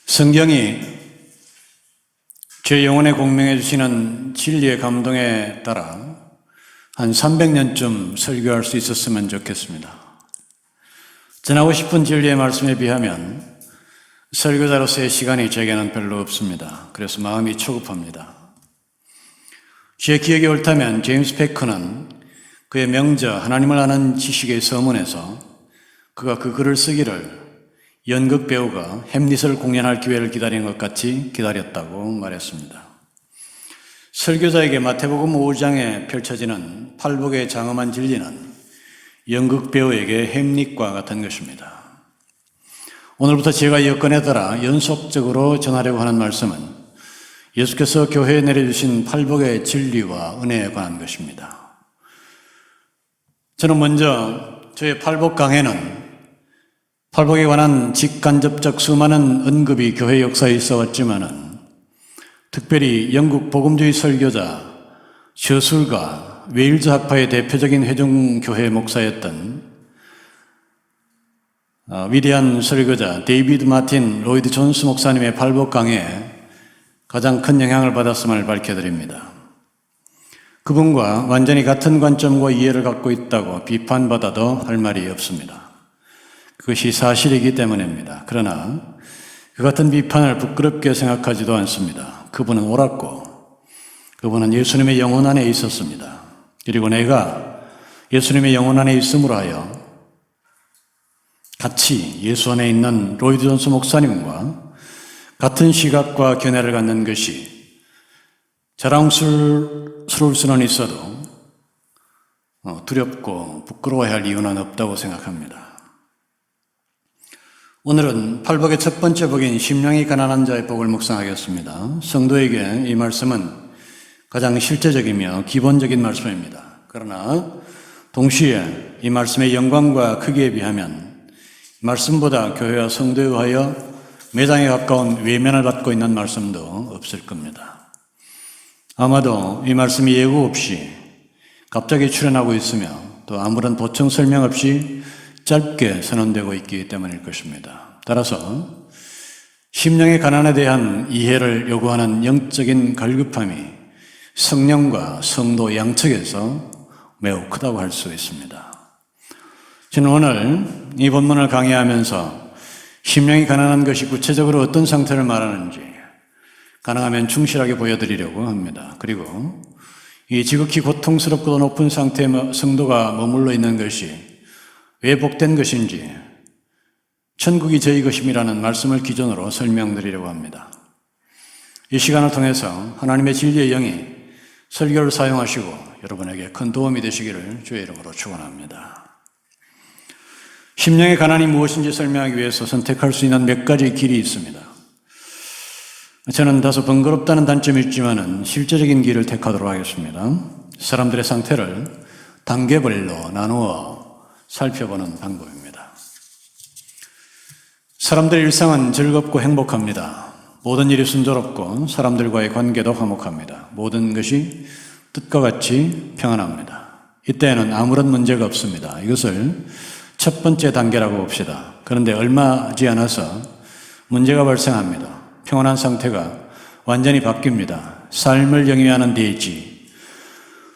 성경이 제 영혼에 공명해 주시는 진리의 감동에 따라 한 300년쯤 설교할 수 있었으면 좋겠습니다. 전하고 싶은 진리의 말씀에 비하면 설교자로서의 시간이 제게는 별로 없습니다. 그래서 마음이 초급합니다. 제 기억이 옳다면 제임스 패커는 그의 명저 하나님을 아는 지식의 서문에서 그가 그 글을 쓰기를 연극 배우가 햄릿을 공연할 기회를 기다리는 것 같이 기다렸다고 말했습니다. 설교자에게 마태복음 5장에 펼쳐지는 팔복의 장엄한 진리는 연극 배우에게 햄릿과 같은 것입니다. 오늘부터 제가 여건에 따라 연속적으로 전하려고 하는 말씀은 예수께서 교회에 내려주신 팔복의 진리와 은혜에 관한 것입니다. 저는 먼저 저의 팔복 강해는 팔복에 관한 직간접적 수많은 언급이 교회 역사에 있어 왔지만은 특별히 영국 복음주의 설교자 저술가 웨일즈 학파의 대표적인 회중교회 목사였던 위대한 설교자 데이비드 마틴 로이드 존스 목사님의 팔복 강해에 가장 큰 영향을 받았음을 밝혀드립니다. 그분과 완전히 같은 관점과 이해를 갖고 있다고 비판받아도 할 말이 없습니다. 그것이 사실이기 때문입니다. 그러나 그 같은 비판을 부끄럽게 생각하지도 않습니다. 그분은 옳았고 그분은 예수님의 영혼 안에 있었습니다. 그리고 내가 예수님의 영혼 안에 있음으로 하여 같이 예수 안에 있는 로이드 존스 목사님과 같은 시각과 견해를 갖는 것이 자랑스러울 수는 있어도 두렵고 부끄러워야 할 이유는 없다고 생각합니다. 오늘은 팔복의 첫 번째 복인 심령이 가난한 자의 복을 묵상하겠습니다. 성도에게 이 말씀은 가장 실제적이며 기본적인 말씀입니다. 그러나 동시에 이 말씀의 영광과 크기에 비하면 말씀보다 교회와 성도에 의하여 매장에 가까운 외면을 받고 있는 말씀도 없을 겁니다. 아마도 이 말씀이 예고 없이 갑자기 출현하고 있으며 또 아무런 보충 설명 없이 짧게 선언되고 있기 때문일 것입니다. 따라서 심령의 가난에 대한 이해를 요구하는 영적인 갈급함이 성령과 성도 양측에서 매우 크다고 할 수 있습니다. 저는 오늘 이 본문을 강의하면서 심령이 가난한 것이 구체적으로 어떤 상태를 말하는지 가능하면 충실하게 보여드리려고 합니다. 그리고 이 지극히 고통스럽고 높은 상태에 성도가 머물러 있는 것이 왜 복된 것인지 천국이 저희 것임이라는 말씀을 기준으로 설명드리려고 합니다. 이 시간을 통해서 하나님의 진리의 영이 설교를 사용하시고 여러분에게 큰 도움이 되시기를 주의 이름으로 축원합니다. 심령의 가난이 무엇인지 설명하기 위해서 선택할 수 있는 몇 가지 길이 있습니다. 저는 다소 번거롭다는 단점이 있지만은 실제적인 길을 택하도록 하겠습니다. 사람들의 상태를 단계별로 나누어 살펴보는 방법입니다. 사람들의 일상은 즐겁고 행복합니다. 모든 일이 순조롭고 사람들과의 관계도 화목합니다. 모든 것이 뜻과 같이 평안합니다. 이때에는 아무런 문제가 없습니다. 이것을 첫 번째 단계라고 봅시다. 그런데 얼마 지 않아서 문제가 발생합니다. 평안한 상태가 완전히 바뀝니다. 삶을 영위하는 대지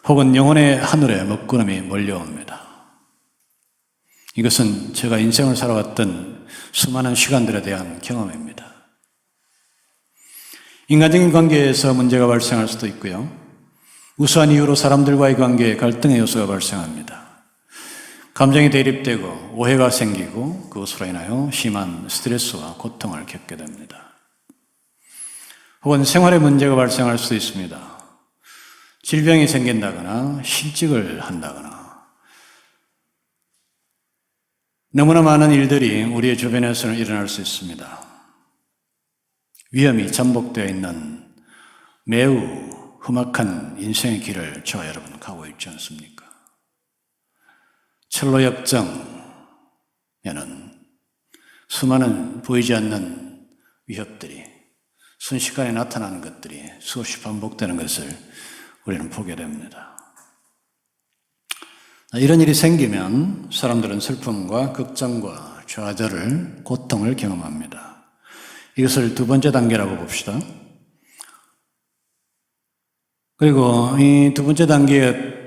혹은 영혼의 하늘에 먹구름이 몰려옵니다. 이것은 제가 인생을 살아왔던 수많은 시간들에 대한 경험입니다. 인간적인 관계에서 문제가 발생할 수도 있고요. 우수한 이유로 사람들과의 관계에 갈등의 요소가 발생합니다. 감정이 대립되고 오해가 생기고 그것으로 인하여 심한 스트레스와 고통을 겪게 됩니다. 혹은 생활에 문제가 발생할 수도 있습니다. 질병이 생긴다거나 실직을 한다거나 너무나 많은 일들이 우리의 주변에서는 일어날 수 있습니다. 위험이 잠복되어 있는 매우 험악한 인생의 길을 저와 여러분 가고 있지 않습니까? 철로 역정에는 수많은 보이지 않는 위협들이 순식간에 나타나는 것들이 수없이 반복되는 것을 우리는 보게 됩니다. 이런 일이 생기면 사람들은 슬픔과 걱정과 좌절을, 고통을 경험합니다. 이것을 두 번째 단계라고 봅시다. 그리고 이 두 번째 단계에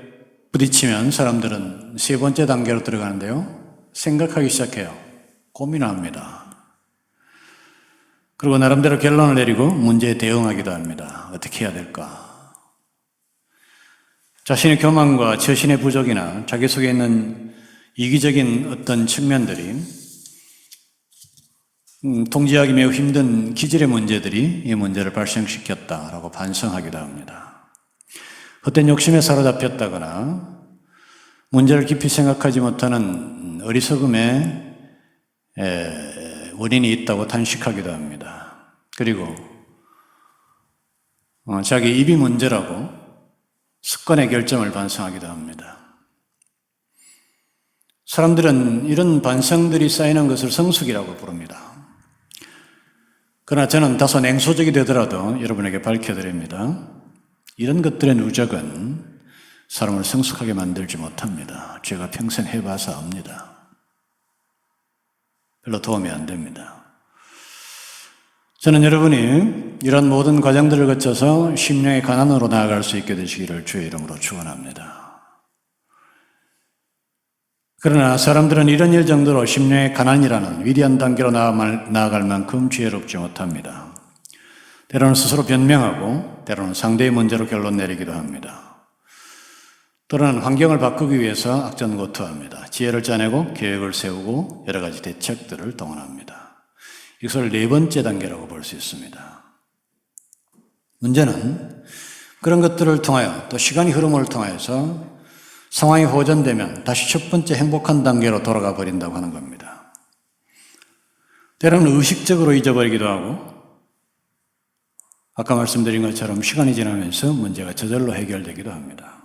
부딪히면 사람들은 세 번째 단계로 들어가는데요. 생각하기 시작해요. 고민을 합니다. 그리고 나름대로 결론을 내리고 문제에 대응하기도 합니다. 어떻게 해야 될까? 자신의 교만과 자신의 부족이나 자기 속에 있는 이기적인 어떤 측면들이 통제하기 매우 힘든 기질의 문제들이 이 문제를 발생시켰다라고 반성하기도 합니다. 헛된 욕심에 사로잡혔다거나 문제를 깊이 생각하지 못하는 어리석음의 원인이 있다고 탄식하기도 합니다. 그리고 자기 입이 문제라고 습관의 결점을 반성하기도 합니다. 사람들은 이런 반성들이 쌓이는 것을 성숙이라고 부릅니다. 그러나 저는 다소 냉소적이 되더라도 여러분에게 밝혀드립니다. 이런 것들의 누적은 사람을 성숙하게 만들지 못합니다. 제가 평생 해봐서 압니다. 별로 도움이 안 됩니다. 저는 여러분이 이런 모든 과정들을 거쳐서 심령의 가난으로 나아갈 수 있게 되시기를 주의 이름으로 축원합니다. 그러나 사람들은 이런 일 정도로 심령의 가난이라는 위대한 단계로 나아갈 만큼 지혜롭지 못합니다. 때로는 스스로 변명하고 때로는 상대의 문제로 결론 내리기도 합니다. 또는 환경을 바꾸기 위해서 악전고투합니다. 지혜를 짜내고 계획을 세우고 여러 가지 대책들을 동원합니다. 이것을 네 번째 단계라고 볼 수 있습니다. 문제는 그런 것들을 통하여 또 시간이 흐름을 통해서 상황이 호전되면 다시 첫 번째 행복한 단계로 돌아가 버린다고 하는 겁니다. 때로는 의식적으로 잊어버리기도 하고 아까 말씀드린 것처럼 시간이 지나면서 문제가 저절로 해결되기도 합니다.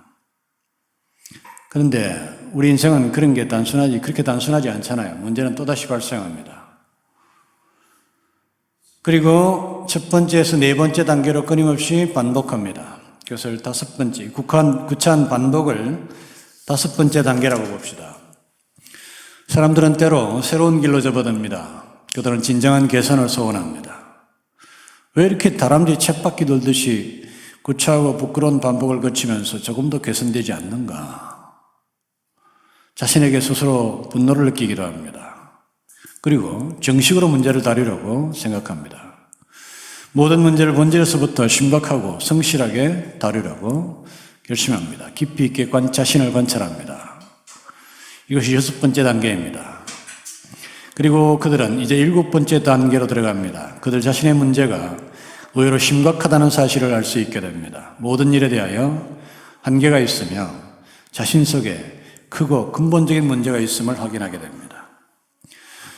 그런데 우리 인생은 그렇게 단순하지 않잖아요. 문제는 또다시 발생합니다. 그리고 첫 번째에서 네 번째 단계로 끊임없이 반복합니다. 그것을 다섯 번째, 구차한 반복을 다섯 번째 단계라고 봅시다. 사람들은 때로 새로운 길로 접어듭니다. 그들은 진정한 개선을 소원합니다. 왜 이렇게 다람쥐 쳇바퀴 돌듯이 구차하고 부끄러운 반복을 거치면서 조금도 개선되지 않는가? 자신에게 스스로 분노를 느끼기도 합니다. 그리고 정식으로 문제를 다루려고 생각합니다. 모든 문제를 본질에서부터 신박하고 성실하게 다루려고 결심합니다. 깊이 있게 자신을 관찰합니다. 이것이 여섯 번째 단계입니다. 그리고 그들은 이제 일곱 번째 단계로 들어갑니다. 그들 자신의 문제가 의외로 심각하다는 사실을 알 수 있게 됩니다. 모든 일에 대하여 한계가 있으며 자신 속에 크고 근본적인 문제가 있음을 확인하게 됩니다.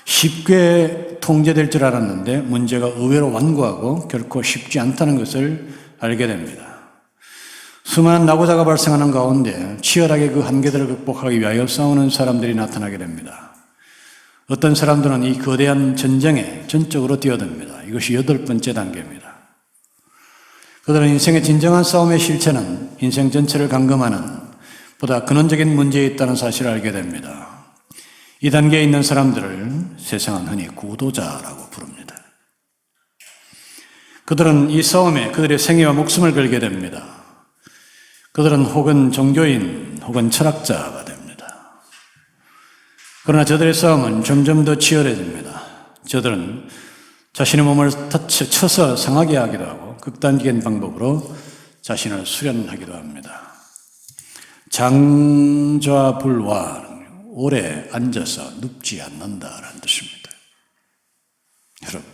쉽게 통제될 줄 알았는데 문제가 의외로 완고하고 결코 쉽지 않다는 것을 알게 됩니다. 수많은 낙오자가 발생하는 가운데 치열하게 그 한계들을 극복하기 위하여 싸우는 사람들이 나타나게 됩니다. 어떤 사람들은 이 거대한 전쟁에 전적으로 뛰어듭니다. 이것이 여덟 번째 단계입니다. 그들은 인생의 진정한 싸움의 실체는 인생 전체를 감금하는 보다 근원적인 문제에 있다는 사실을 알게 됩니다. 이 단계에 있는 사람들을 세상은 흔히 구도자라고 부릅니다. 그들은 이 싸움에 그들의 생애와 목숨을 걸게 됩니다. 그들은 혹은 종교인 혹은 철학자가 됩니다. 그러나 저들의 싸움은 점점 더 치열해집니다. 저들은 자신의 몸을 쳐서 상하게 하기도 하고 극단적인 방법으로 자신을 수련하기도 합니다. 장좌불화, 오래 앉아서 눕지 않는다라는 뜻입니다. 여러분,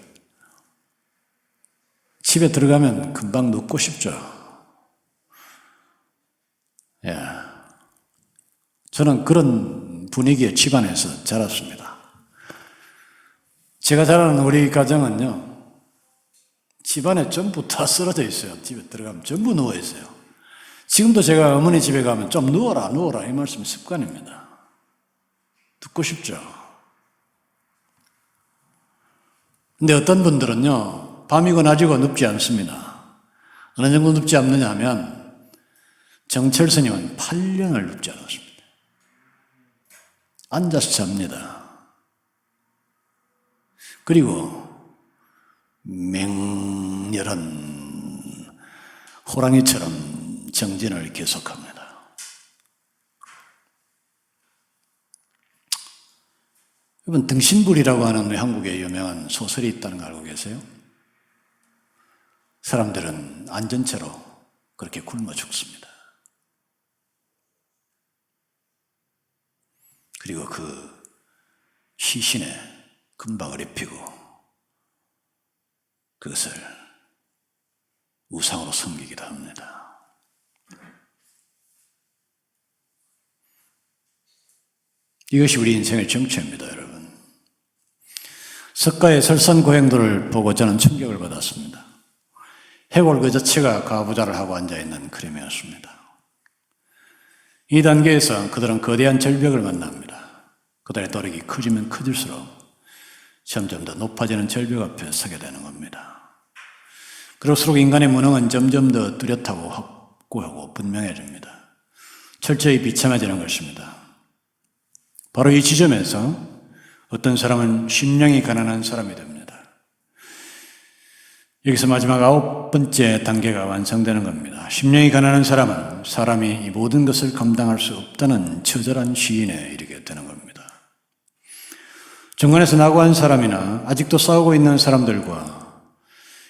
집에 들어가면 금방 눕고 싶죠? 예. 저는 그런 분위기의 집안에서 자랐습니다. 제가 자라는 우리 가정은요, 집안에 전부 다 쓰러져 있어요. 집에 들어가면 전부 누워 있어요. 지금도 제가 어머니 집에 가면 좀 누워라 이 말씀이 습관입니다. 듣고 싶죠? 근데 어떤 분들은요, 밤이고 낮이고 눕지 않습니다. 어느 정도 눕지 않느냐 하면 정철 스님은 8년을 눕지 않았습니다. 앉아서 잡니다. 그리고 맹렬한 호랑이처럼 정진을 계속합니다. 여러분, 등신불이라고 하는 우리 한국의 유명한 소설이 있다는 거 알고 계세요? 사람들은 안전체로 그렇게 굶어 죽습니다. 그리고 그 시신에 금박을 입히고 그것을 우상으로 섬기기도 합니다. 이것이 우리 인생의 정체입니다, 여러분. 석가의 설산고행도를 보고 저는 충격을 받았습니다. 해골 그 자체가 가부좌를 하고 앉아있는 그림이었습니다. 이 단계에서 그들은 거대한 절벽을 만납니다. 그들의 노력이 커지면 커질수록 점점 더 높아지는 절벽 앞에 서게 되는 겁니다. 그럴수록 인간의 무능은 점점 더 뚜렷하고 확고하고 분명해집니다. 철저히 비참해지는 것입니다. 바로 이 지점에서 어떤 사람은 심령이 가난한 사람이 됩니다. 여기서 마지막 9번째 단계가 완성되는 겁니다. 심령이 가난한 사람은 사람이 이 모든 것을 감당할 수 없다는 처절한 시인에 이르게 되는 겁니다. 중간에서 낙오한 사람이나 아직도 싸우고 있는 사람들과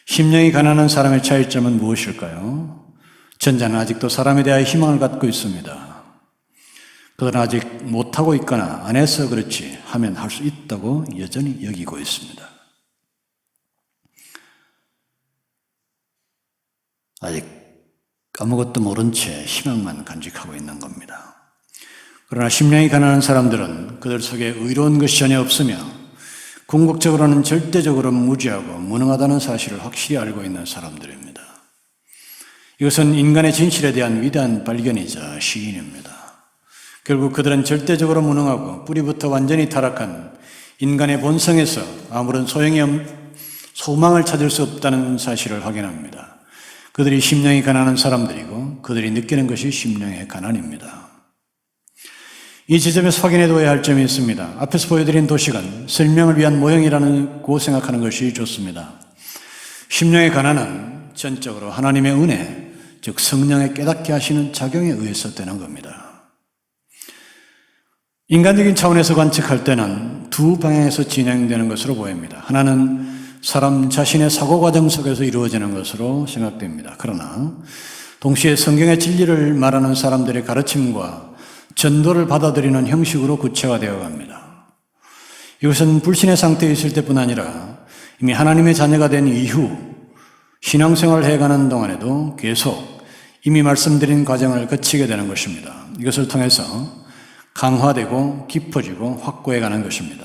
심령이 가난한 사람의 차이점은 무엇일까요? 전자는 아직도 사람에 대하여 희망을 갖고 있습니다. 그들은 아직 못하고 있거나 안 해서 그렇지 하면 할 수 있다고 여전히 여기고 있습니다. 아직 아무것도 모른 채 희망만 간직하고 있는 겁니다. 그러나 심령이 가난한 사람들은 그들 속에 의로운 것이 전혀 없으며 궁극적으로는 절대적으로 무지하고 무능하다는 사실을 확실히 알고 있는 사람들입니다. 이것은 인간의 진실에 대한 위대한 발견이자 시인입니다. 결국 그들은 절대적으로 무능하고 뿌리부터 완전히 타락한 인간의 본성에서 아무런 소망을 찾을 수 없다는 사실을 확인합니다. 그들이 심령이 가난한 사람들이고 그들이 느끼는 것이 심령의 가난입니다. 이 지점에서 확인해둬야 할 점이 있습니다. 앞에서 보여드린 도식은 설명을 위한 모형이라고 생각하는 것이 좋습니다. 심령의 가난은 전적으로 하나님의 은혜, 즉 성령의 깨닫게 하시는 작용에 의해서 되는 겁니다. 인간적인 차원에서 관측할 때는 두 방향에서 진행되는 것으로 보입니다. 하나는 사람 자신의 사고 과정 속에서 이루어지는 것으로 생각됩니다. 그러나 동시에 성경의 진리를 말하는 사람들의 가르침과 전도를 받아들이는 형식으로 구체화되어 갑니다. 이것은 불신의 상태에 있을 때뿐 아니라 이미 하나님의 자녀가 된 이후 신앙생활을 해가는 동안에도 계속 이미 말씀드린 과정을 거치게 되는 것입니다. 이것을 통해서 강화되고 깊어지고 확고해가는 것입니다.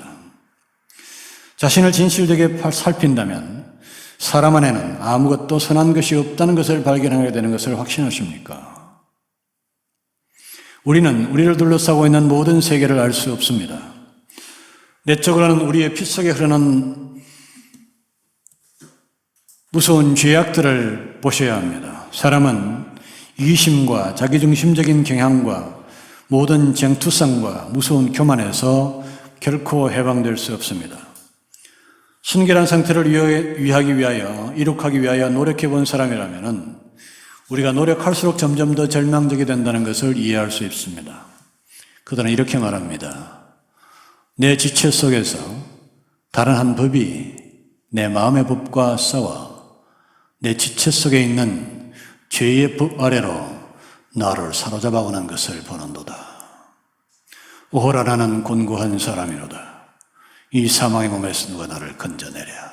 자신을 진실되게 살핀다면 사람 안에는 아무것도 선한 것이 없다는 것을 발견하게 되는 것을 확신하십니까? 우리는 우리를 둘러싸고 있는 모든 세계를 알 수 없습니다. 내적으로는 우리의 피 속에 흐르는 무서운 죄악들을 보셔야 합니다. 사람은 이기심과 자기중심적인 경향과 모든 쟁투성과 무서운 교만에서 결코 해방될 수 없습니다. 순결한 상태를 이룩하기 위하여 노력해 본 사람이라면 우리가 노력할수록 점점 더 절망적이 된다는 것을 이해할 수 있습니다. 그들은 이렇게 말합니다. 내 지체 속에서 다른 한 법이 내 마음의 법과 싸워 내 지체 속에 있는 죄의 법 아래로 나를 사로잡아 오는 것을 보는도다. 오호라 나는 곤고한 사람이로다. 이 사망의 몸에서 누가 나를 건져내랴.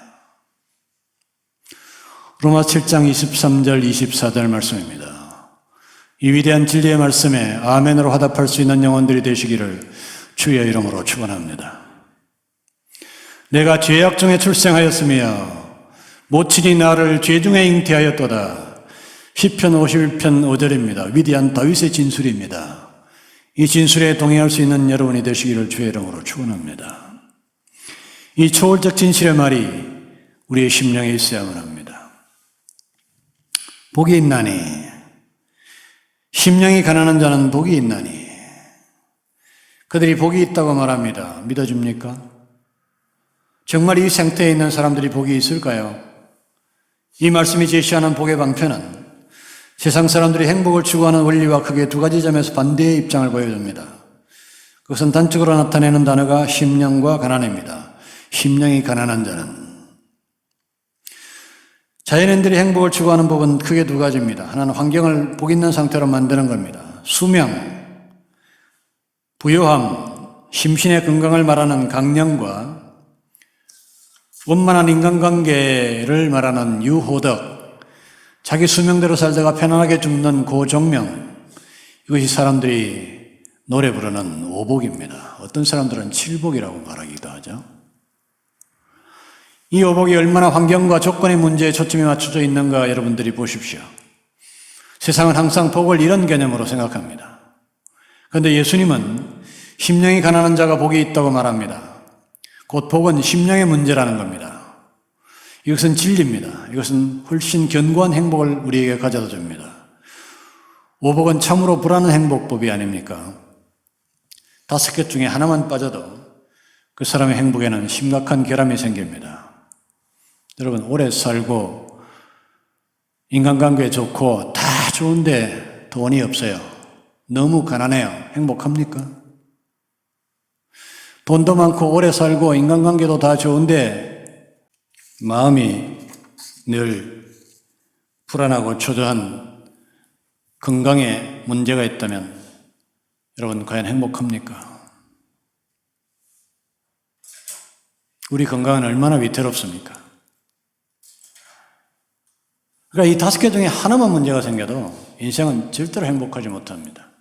로마 7장 23절 24절 말씀입니다. 이 위대한 진리의 말씀에 아멘으로 화답할 수 있는 영혼들이 되시기를 주의 이름으로 축원합니다. 내가 죄악 중에 출생하였으며 모친이 나를 죄 중에 잉태하였도다. 시편 51편 5절입니다. 위대한 다윗의 진술입니다. 이 진술에 동의할 수 있는 여러분이 되시기를 주의 이름으로 축원합니다. 이 초월적 진실의 말이 우리의 심령에 있어야만 합니다. 복이 있나니 심령이 가난한 자는 복이 있나니 그들이 복이 있다고 말합니다. 믿어줍니까? 정말 이 상태에 있는 사람들이 복이 있을까요? 이 말씀이 제시하는 복의 방편은 세상 사람들이 행복을 추구하는 원리와 크게 두 가지 점에서 반대의 입장을 보여줍니다. 그것은 단적으로 나타내는 단어가 심령과 가난입니다. 심령이 가난한 자는. 자연인들이 행복을 추구하는 법은 크게 두 가지입니다. 하나는 환경을 복 있는 상태로 만드는 겁니다. 수명, 부요함, 심신의 건강을 말하는 강령과 원만한 인간관계를 말하는 유호덕, 자기 수명대로 살다가 편안하게 죽는 고정명, 이것이 사람들이 노래 부르는 오복입니다. 어떤 사람들은 칠복이라고 말하기도 하죠. 이 오복이 얼마나 환경과 조건의 문제에 초점이 맞춰져 있는가 여러분들이 보십시오. 세상은 항상 복을 이런 개념으로 생각합니다. 그런데 예수님은 심령이 가난한 자가 복이 있다고 말합니다. 곧 복은 심령의 문제라는 겁니다. 이것은 진리입니다. 이것은 훨씬 견고한 행복을 우리에게 가져다 줍니다. 오복은 참으로 불안한 행복법이 아닙니까? 5개 중에 하나만 빠져도 그 사람의 행복에는 심각한 결함이 생깁니다. 여러분, 오래 살고 인간관계 좋고 다 좋은데 돈이 없어요. 너무 가난해요. 행복합니까? 돈도 많고 오래 살고 인간관계도 다 좋은데 마음이 늘 불안하고 초조한 건강에 문제가 있다면 여러분 과연 행복합니까? 우리 건강은 얼마나 위태롭습니까? 그러니까 이 5개 중에 하나만 문제가 생겨도 인생은 절대로 행복하지 못합니다.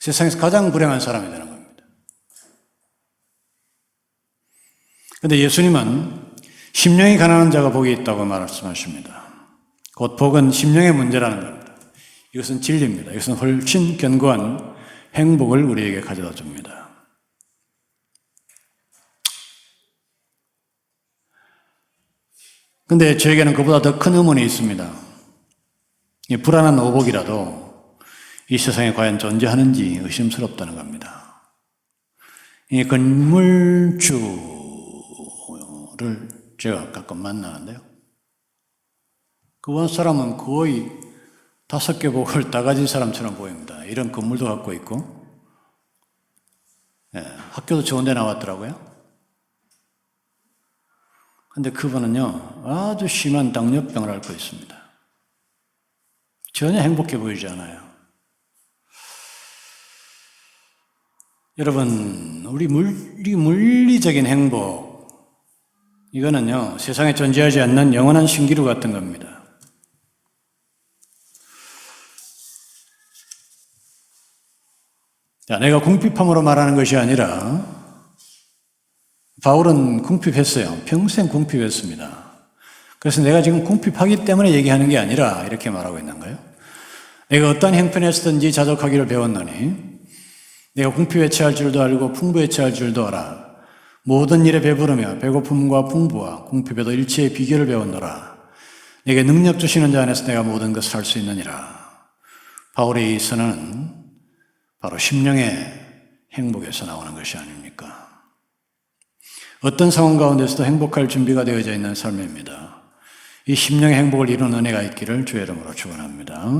세상에서 가장 불행한 사람이 되는 겁니다. 그런데 예수님은 심령이 가난한 자가 복이 있다고 말씀하십니다. 곧 복은 심령의 문제라는 겁니다. 이것은 진리입니다. 이것은 훨씬 견고한 행복을 우리에게 가져다 줍니다. 그런데 저에게는 그보다 더 큰 의문이 있습니다. 이 불안한 오복이라도 이 세상에 과연 존재하는지 의심스럽다는 겁니다. 이 건물주를 제가 가끔 만나는데요. 그 사람은 거의 5개 복을 다 가진 사람처럼 보입니다. 이런 건물도 갖고 있고, 학교도 좋은 데 나왔더라고요. 근데 그분은요, 아주 심한 당뇨병을 앓고 있습니다. 전혀 행복해 보이지 않아요. 여러분, 우리 물리적인 행복, 이거는요, 세상에 존재하지 않는 영원한 신기루 같은 겁니다. 자, 내가 궁핍함으로 말하는 것이 아니라, 바울은 궁핍했어요. 평생 궁핍했습니다. 그래서 내가 지금 궁핍하기 때문에 얘기하는 게 아니라 이렇게 말하고 있는 거예요. 내가 어떠한 형편에서든지 자족하기를 배웠노니 내가 궁핍에 처할 줄도 알고 풍부에 처할 줄도 알아. 모든 일에 배부르며 배고픔과 풍부와 궁핍에도 일체의 비결을 배웠노라. 내게 능력 주시는 자 안에서 내가 모든 것을 할 수 있느니라. 바울의 이 선언은 바로 심령의 행복에서 나오는 것이 아닙니까? 어떤 상황 가운데서도 행복할 준비가 되어져 있는 삶입니다. 이 심령의 행복을 이루는 은혜가 있기를 주의 이름으로 축원합니다.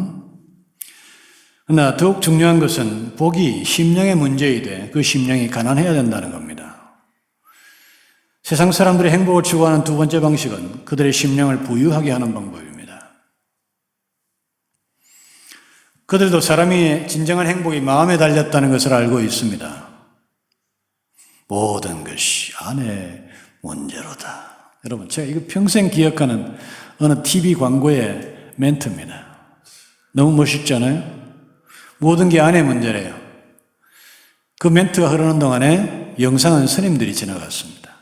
그러나 더욱 중요한 것은 복이 심령의 문제이되 그 심령이 가난해야 된다는 겁니다. 세상 사람들이 행복을 추구하는 두 번째 방식은 그들의 심령을 부유하게 하는 방법입니다. 그들도 사람이 진정한 행복이 마음에 달렸다는 것을 알고 있습니다. 모든 것이 안의 문제로다. 여러분, 제가 이거 평생 기억하는 어느 TV 광고의 멘트입니다. 너무 멋있잖아요? 모든 게 안의 문제래요. 그 멘트가 흐르는 동안에 영상은 스님들이 지나갔습니다.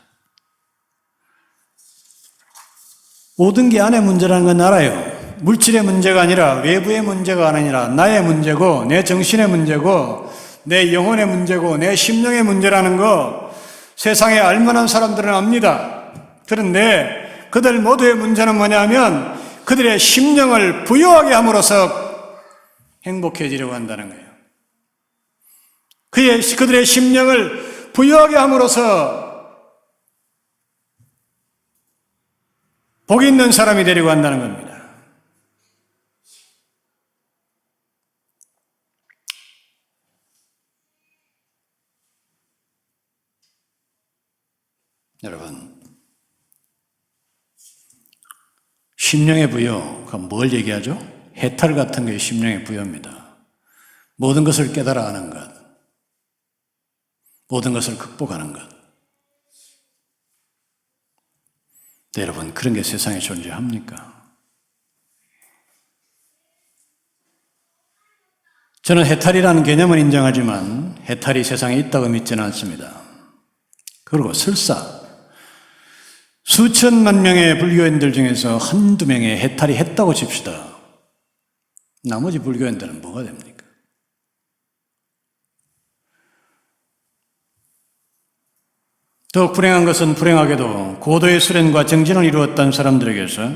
모든 게 안의 문제라는 건 알아요. 물질의 문제가 아니라 외부의 문제가 아니라 나의 문제고 내 정신의 문제고 내 영혼의 문제고 내 심령의 문제라는 거 세상에 알만한 사람들은 압니다. 그런데 그들 모두의 문제는 뭐냐면 그들의 심령을 부유하게 함으로써 행복해지려고 한다는 거예요. 그들의 심령을 부유하게 함으로써 복이 있는 사람이 되려고 한다는 겁니다. 여러분, 심령의 부여가 뭘 얘기하죠? 해탈 같은 게 심령의 부여입니다. 모든 것을 깨달아 아는 것, 모든 것을 극복하는 것. 네, 여러분, 그런 게 세상에 존재합니까? 저는 해탈이라는 개념은 인정하지만 해탈이 세상에 있다고 믿지는 않습니다. 그리고 설사 수천만 명의 불교인들 중에서 한두 명의 해탈이 했다고 칩시다. 나머지 불교인들은 뭐가 됩니까? 더욱 불행한 것은 불행하게도 고도의 수련과 정진을 이루었던 사람들에게서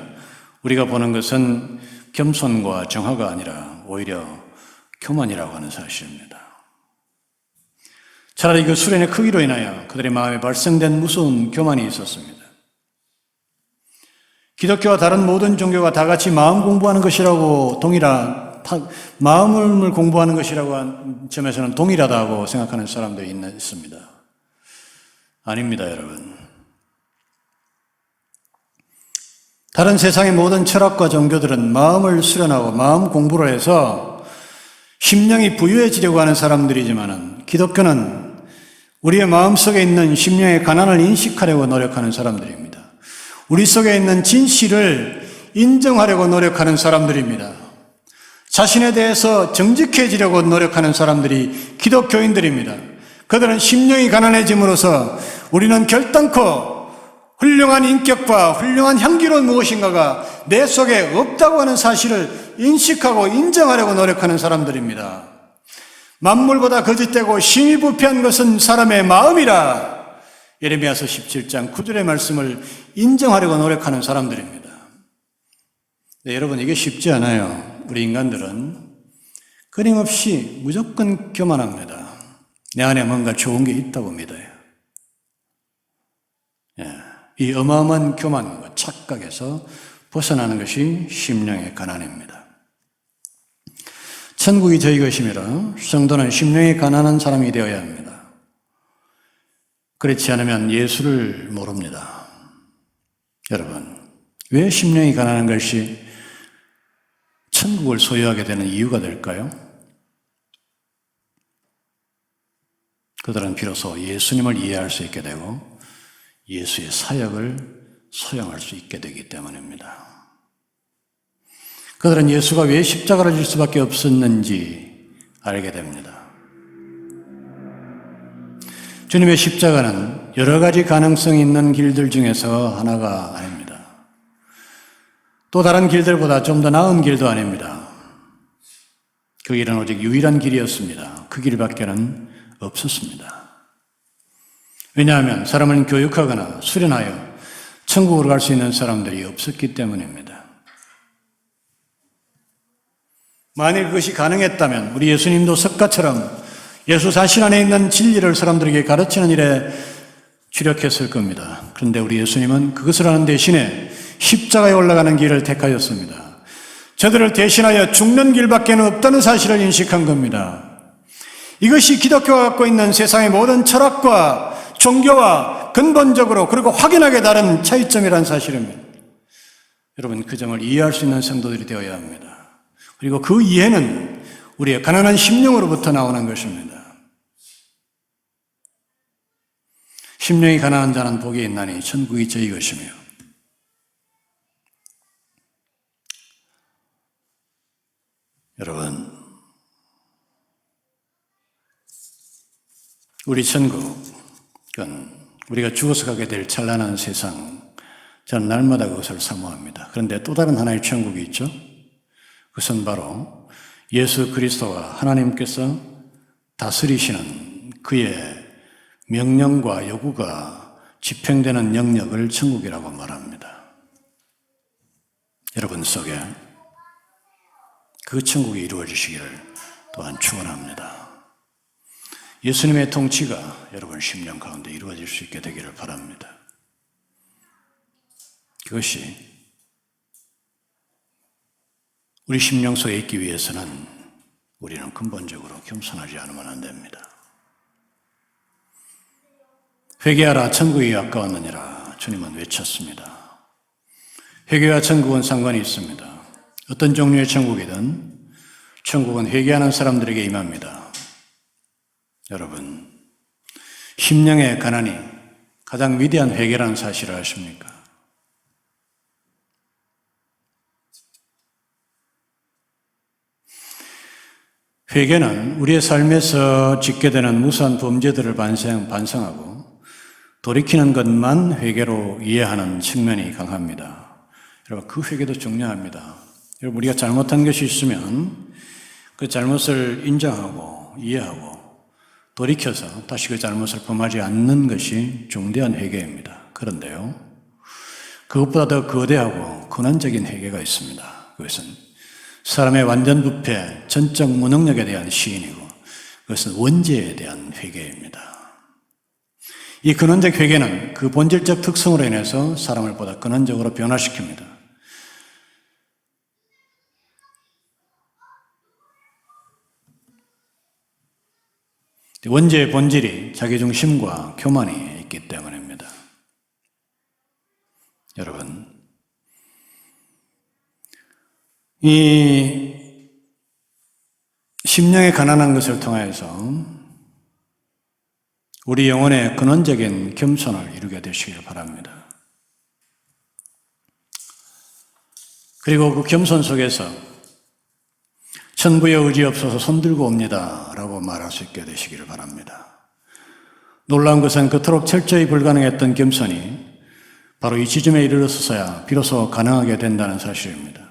우리가 보는 것은 겸손과 정화가 아니라 오히려 교만이라고 하는 사실입니다. 차라리 그 수련의 크기로 인하여 그들의 마음에 발생된 무서운 교만이 있었습니다. 기독교와 다른 모든 종교가 다 같이 마음 공부하는 것이라고 마음을 공부하는 것이라고 한 점에서는 동일하다고 생각하는 사람들이 있습니다. 아닙니다, 여러분. 다른 세상의 모든 철학과 종교들은 마음을 수련하고 마음 공부를 해서 심령이 부유해지려고 하는 사람들이지만 기독교는 우리의 마음속에 있는 심령의 가난을 인식하려고 노력하는 사람들입니다. 우리 속에 있는 진실을 인정하려고 노력하는 사람들입니다. 자신에 대해서 정직해지려고 노력하는 사람들이 기독교인들입니다. 그들은 심령이 가난해짐으로써 우리는 결단코 훌륭한 인격과 훌륭한 향기로운 무엇인가가 내 속에 없다고 하는 사실을 인식하고 인정하려고 노력하는 사람들입니다. 만물보다 거짓되고 심히 부패한 것은 사람의 마음이라. 예레미야서 17장 9절의 말씀을 인정하려고 노력하는 사람들입니다. 네, 여러분, 이게 쉽지 않아요. 우리 인간들은 끊임없이 무조건 교만합니다. 내 안에 뭔가 좋은 게 있다고 믿어요. 이 어마어마한 교만과 착각에서 벗어나는 것이 심령의 가난입니다. 천국이 저희 것이므로 성도는 심령이 가난한 사람이 되어야 합니다. 그렇지 않으면 예수를 모릅니다. 여러분, 왜 심령이 가난한 것이 천국을 소유하게 되는 이유가 될까요? 그들은 비로소 예수님을 이해할 수 있게 되고 예수의 사역을 소용할 수 있게 되기 때문입니다. 그들은 예수가 왜 십자가를 질 수밖에 없었는지 알게 됩니다. 주님의 십자가는 여러 가지 가능성이 있는 길들 중에서 하나가 아닙니다. 또 다른 길들보다 좀 더 나은 길도 아닙니다. 그 길은 오직 유일한 길이었습니다. 그 길밖에는 없었습니다. 왜냐하면 사람을 교육하거나 수련하여 천국으로 갈 수 있는 사람들이 없었기 때문입니다. 만일 그것이 가능했다면 우리 예수님도 석가처럼 예수 자신 안에 있는 진리를 사람들에게 가르치는 일에 주력했을 겁니다. 그런데 우리 예수님은 그것을 하는 대신에 십자가에 올라가는 길을 택하였습니다. 저들을 대신하여 죽는 길밖에 없다는 사실을 인식한 겁니다. 이것이 기독교가 갖고 있는 세상의 모든 철학과 종교와 근본적으로 그리고 확연하게 다른 차이점이라는 사실입니다. 여러분, 그 점을 이해할 수 있는 성도들이 되어야 합니다. 그리고 그 이해는 우리의 가난한 심령으로부터 나오는 것입니다. 심령이 가난한 자는 복이 있나니 천국이 저희 것이며. 여러분, 우리 천국은 우리가 죽어서 가게 될 찬란한 세상, 저는 날마다 그것을 사모합니다. 그런데 또 다른 하나의 천국이 있죠. 그것은 바로 예수 그리스도와 하나님께서 다스리시는 그의 명령과 요구가 집행되는 영역을 천국이라고 말합니다. 여러분 속에 그 천국이 이루어지시기를 또한 축원합니다. 예수님의 통치가 여러분 심령 가운데 이루어질 수 있게 되기를 바랍니다. 그것이 우리 심령 속에 있기 위해서는 우리는 근본적으로 겸손하지 않으면 안 됩니다. 회개하라 천국이 가까웠느니라 주님은 외쳤습니다. 회개와 천국은 상관이 있습니다. 어떤 종류의 천국이든 천국은 회개하는 사람들에게 임합니다. 여러분, 심령의 가난이 가장 위대한 회개라는 사실을 아십니까? 회개는 우리의 삶에서 짓게 되는 무수한 범죄들을 반성하고 돌이키는 것만 회개로 이해하는 측면이 강합니다. 여러분, 그 회개도 중요합니다. 여러분, 우리가 잘못한 것이 있으면 그 잘못을 인정하고 이해하고 돌이켜서 다시 그 잘못을 범하지 않는 것이 중대한 회개입니다. 그런데요, 그것보다 더 거대하고 근원적인 회개가 있습니다. 그것은 사람의 완전 부패, 전적 무능력에 대한 시인이고 그것은 원죄에 대한 회개입니다. 이 근원적 회개는 그 본질적 특성으로 인해서 사람을 보다 근원적으로 변화시킵니다. 원죄의 본질이 자기중심과 교만이 있기 때문입니다. 여러분, 이 심령의 가난한 것을 통해서 우리 영혼의 근원적인 겸손을 이루게 되시길 바랍니다. 그리고 그 겸손 속에서 천부의 의지 없어서 손들고 옵니다 라고 말할 수 있게 되시기를 바랍니다. 놀라운 것은 그토록 철저히 불가능했던 겸손이 바로 이 지점에 이르러서야 비로소 가능하게 된다는 사실입니다.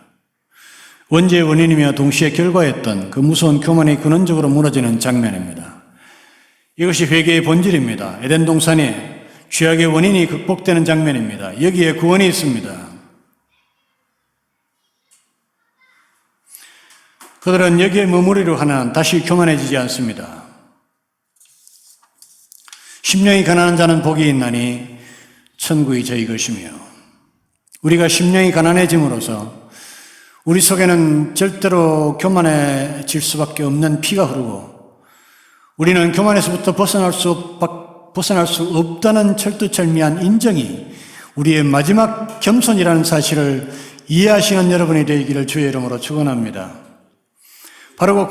원죄의 원인이며 동시에 결과였던 그 무서운 교만이 근원적으로 무너지는 장면입니다. 이것이 회개의 본질입니다. 에덴 동산이 죄악의 원인이 극복되는 장면입니다. 여기에 구원이 있습니다. 그들은 여기에 머무르려 하나 다시 교만해지지 않습니다. 심령이 가난한 자는 복이 있나니 천국이 저희 것이며, 우리가 심령이 가난해짐으로써 우리 속에는 절대로 교만해질 수밖에 없는 피가 흐르고 우리는 교만에서부터 벗어날 수 없다는 철두철미한 인정이 우리의 마지막 겸손이라는 사실을 이해하시는 여러분이 되기를 주의 이름으로 축원합니다. 바로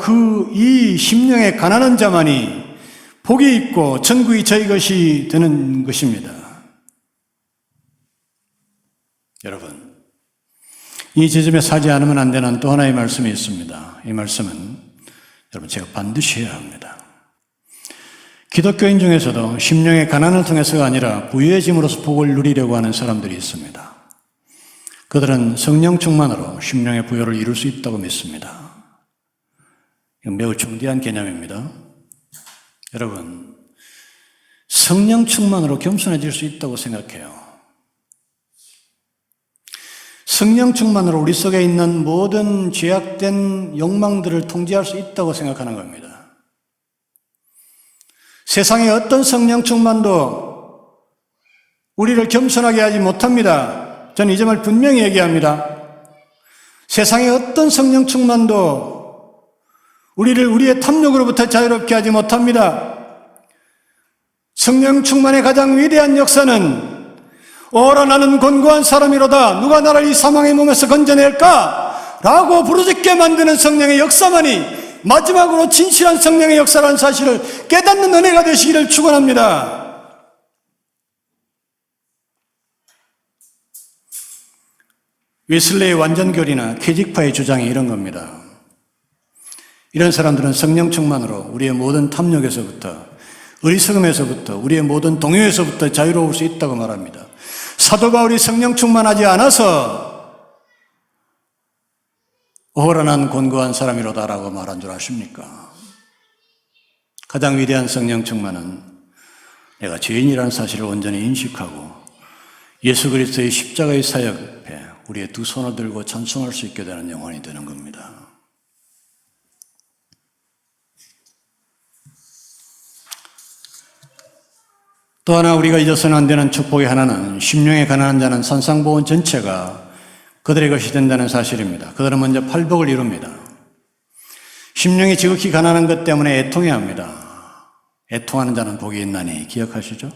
이 심령의 가난한 자만이 복이 있고 천국이 저희 것이 되는 것입니다. 여러분, 이 지점에 사지 않으면 안 되는 또 하나의 말씀이 있습니다. 이 말씀은 여러분 제가 반드시 해야 합니다. 기독교인 중에서도 심령의 가난을 통해서가 아니라 부유해짐으로써 복을 누리려고 하는 사람들이 있습니다. 그들은 성령 충만으로 심령의 부요를 이룰 수 있다고 믿습니다. 이건 매우 중대한 개념입니다. 여러분, 성령 충만으로 겸손해질 수 있다고 생각해요. 성령 충만으로 우리 속에 있는 모든 죄악된 욕망들을 통제할 수 있다고 생각하는 겁니다. 세상의 어떤 성령 충만도 우리를 겸손하게 하지 못합니다. 저는 이 점을 분명히 얘기합니다. 세상의 어떤 성령 충만도 우리를 우리의 탐욕으로부터 자유롭게 하지 못합니다. 성령 충만의 가장 위대한 역사는 오라 나는 곤고한 사람이로다 누가 나를 이 사망의 몸에서 건져낼까? 라고 부르짖게 만드는 성령의 역사만이 마지막으로 진실한 성령의 역사라는 사실을 깨닫는 은혜가 되시기를 축원합니다. 웨슬레의 완전교리나 캐직파의 주장이 이런 겁니다. 이런 사람들은 성령 충만으로 우리의 모든 탐욕에서부터 어리석음에서부터 우리의 모든 동요에서부터 자유로울 수 있다고 말합니다. 사도 바울이 성령 충만하지 않아서 오호라 난 곤고한 사람이로다라고 말한 줄 아십니까? 가장 위대한 성령 충만은 내가 죄인이라는 사실을 온전히 인식하고 예수 그리스도의 십자가의 사역 앞에 우리의 두 손을 들고 찬송할 수 있게 되는 영혼이 되는 겁니다. 또 하나 우리가 잊어서는 안 되는 축복의 하나는 심령에 가난한 자는 산상보원 전체가 그들의 것이 된다는 사실입니다. 그들은 먼저 팔복을 이룹니다. 심령이 지극히 가난한 것 때문에 애통해야 합니다. 애통하는 자는 복이 있나니 기억하시죠?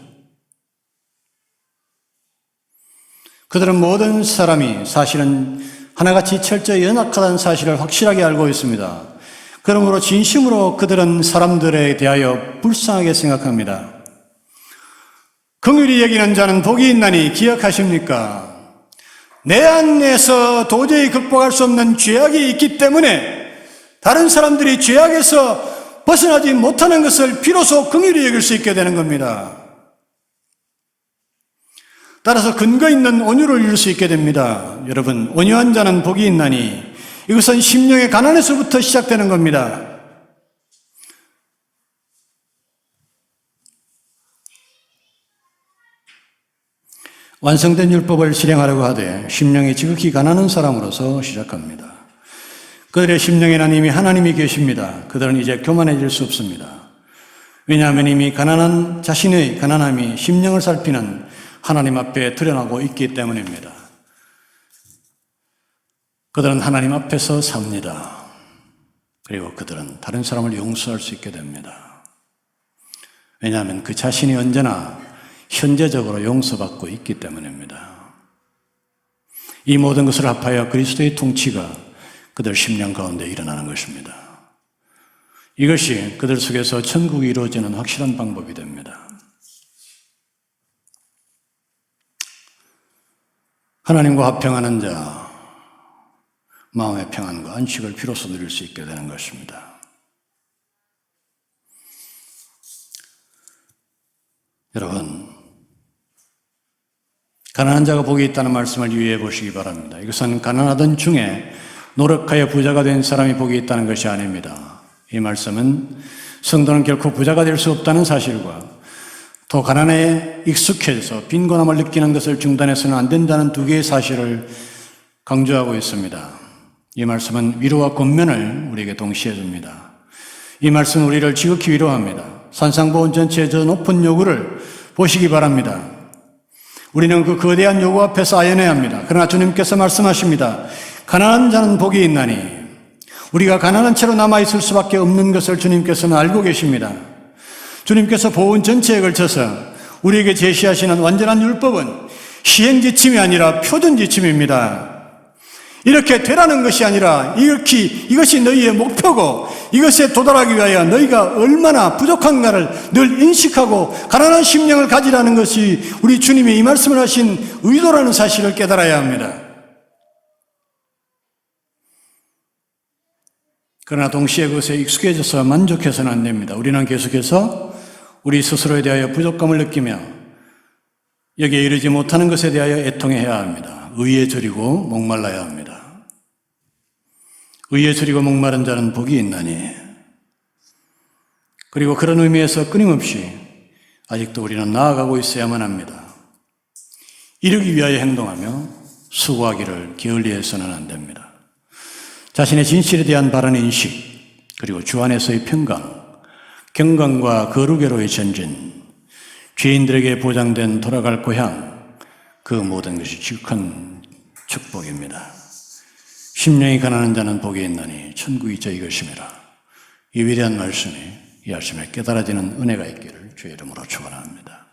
그들은 모든 사람이 사실은 하나같이 철저히 연약하다는 사실을 확실하게 알고 있습니다. 그러므로 진심으로 그들은 사람들에 대하여 불쌍하게 생각합니다. 긍휼히 여기는 자는 복이 있나니 기억하십니까? 내 안에서 도저히 극복할 수 없는 죄악이 있기 때문에 다른 사람들이 죄악에서 벗어나지 못하는 것을 비로소 긍휼히 여길 수 있게 되는 겁니다. 따라서 근거 있는 온유를 이룰 수 있게 됩니다. 여러분, 온유한 자는 복이 있나니 이것은 심령의 가난에서부터 시작되는 겁니다. 완성된 율법을 실행하려고 하되 심령이 지극히 가난한 사람으로서 시작합니다. 그들의 심령에는 이미 하나님이 계십니다. 그들은 이제 교만해질 수 없습니다. 왜냐하면 이미 자신의 가난함이 심령을 살피는 하나님 앞에 드러나고 있기 때문입니다. 그들은 하나님 앞에서 삽니다. 그리고 그들은 다른 사람을 용서할 수 있게 됩니다. 왜냐하면 그 자신이 언제나 현재적으로 용서받고 있기 때문입니다. 이 모든 것을 합하여 그리스도의 통치가 그들 심령 가운데 일어나는 것입니다. 이것이 그들 속에서 천국이 이루어지는 확실한 방법이 됩니다. 하나님과 화평하는 자, 마음의 평안과 안식을 비로소 누릴 수 있게 되는 것입니다. 여러분, 가난한 자가 복이 있다는 말씀을 유의해 보시기 바랍니다. 이것은 가난하던 중에 노력하여 부자가 된 사람이 복이 있다는 것이 아닙니다. 이 말씀은 성도는 결코 부자가 될 수 없다는 사실과 또 가난에 익숙해져서 빈곤함을 느끼는 것을 중단해서는 안 된다는 두 개의 사실을 강조하고 있습니다. 이 말씀은 위로와 권면을 우리에게 동시에 줍니다. 이 말씀은 우리를 지극히 위로합니다. 산상보훈 전체의 저 높은 요구를 보시기 바랍니다. 우리는 그 거대한 요구 앞에서 아연해야 합니다. 그러나 주님께서 말씀하십니다. 가난한 자는 복이 있나니, 우리가 가난한 채로 남아있을 수밖에 없는 것을 주님께서는 알고 계십니다. 주님께서 보훈 전체에 걸쳐서 우리에게 제시하시는 완전한 율법은 시행지침이 아니라 표준지침입니다. 이렇게 되라는 것이 아니라 이것이 너희의 목표고 이것에 도달하기 위하여 너희가 얼마나 부족한가를 늘 인식하고 가난한 심령을 가지라는 것이 우리 주님이 이 말씀을 하신 의도라는 사실을 깨달아야 합니다. 그러나 동시에 그것에 익숙해져서 만족해서는 안 됩니다. 우리는 계속해서 우리 스스로에 대하여 부족감을 느끼며 여기에 이르지 못하는 것에 대하여 애통해야 합니다. 의에 저리고 목말라야 합니다. 의에 저리고 목마른 자는 복이 있나니. 그리고 그런 의미에서 끊임없이 아직도 우리는 나아가고 있어야만 합니다. 이르기 위하여 행동하며 수고하기를 게을리해서는 안 됩니다. 자신의 진실에 대한 바른 인식, 그리고 주 안에서의 평강, 경건과 거룩외로의 전진, 죄인들에게 보장된 돌아갈 고향, 그 모든 것이 지극한 축복입니다. 심령이 가난한 자는 복이 있나니 천국이 저희 것임이라. 이 위대한 말씀이 이 아침에 깨달아지는 은혜가 있기를 주의 이름으로 축원합니다.